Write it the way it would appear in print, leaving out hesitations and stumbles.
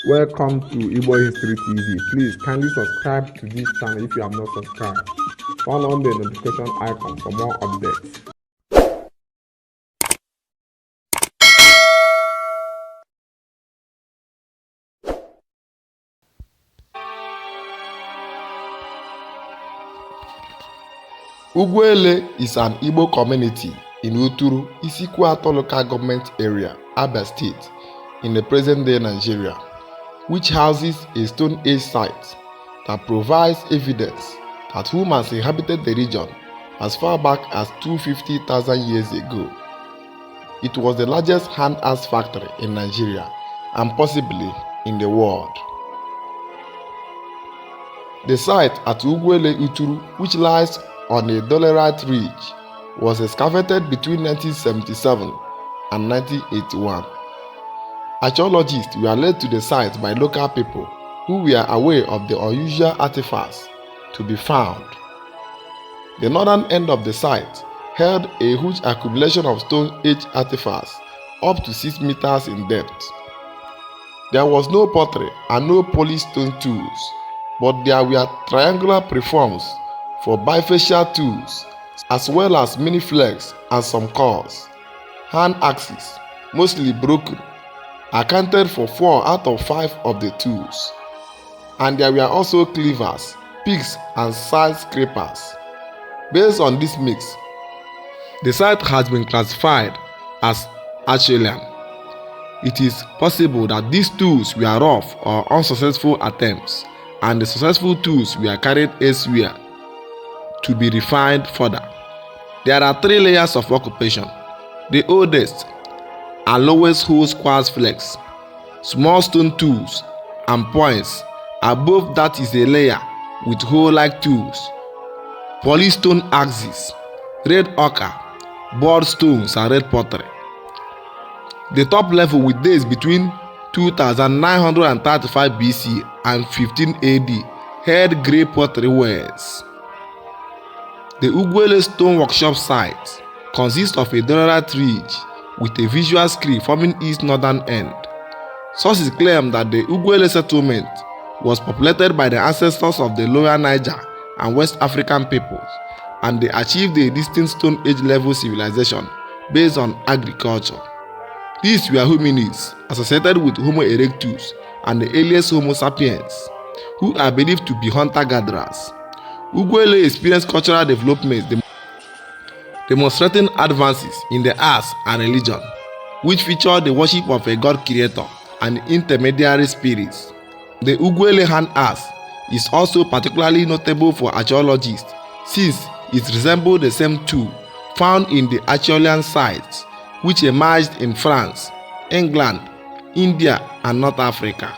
Welcome to Igbo History TV. Please kindly subscribe to this channel if you have not subscribed. Turn on the notification icon for more updates. Ugwuele is an Igbo community in Uturu local government area, Abia State, in the present-day Nigeria, which houses a Stone Age site that provides evidence that humans inhabited the region as far back as 250,000 years ago. It was the largest hand axe factory in Nigeria and possibly in the world. The site at Ugwuele Uturu, which lies on a dolerite ridge, was excavated between 1977 and 1981. Archaeologists were led to the site by local people who were aware of the unusual artifacts to be found. The northern end of the site held a huge accumulation of Stone Age artifacts up to 6 meters in depth. There was no pottery and no polished stone tools, but there were triangular preforms for bifacial tools, as well as many flags and some cores. Hand axes, mostly broken, accounted for 4 out of 5 of the tools. And there were also cleavers, picks, and side scrapers. Based on this mix, the site has been classified as Acheulean. It is possible that these tools were rough or unsuccessful attempts, and the successful tools were carried elsewhere to be refined further. There are 3 layers of occupation. The oldest and lowest holds quartz flakes, small stone tools, and points. Above that is a layer with hole-like tools, polished stone axes, red ochre, bored stones, and red pottery. The top level with dates between 2935 BC and 15 AD held grey pottery wares. The Ugwuele Stone workshop site consists of a dolerite ridge with a visual screen forming its northern end. Sources claim that the Ugwuele settlement was populated by the ancestors of the Lower Niger and West African peoples, and they achieved a distinct Stone Age level civilization based on agriculture. These were hominids associated with Homo erectus and the earliest Homo sapiens, who are believed to be hunter-gatherers. Ugwuele experienced cultural developments demonstrating advances in the arts and religion, which featured the worship of a god creator and intermediary spirits. The Ugwuele hand axe is also particularly notable for archaeologists since it resembled the same tool found in the Acheulean sites, which emerged in France, England, India, and North Africa.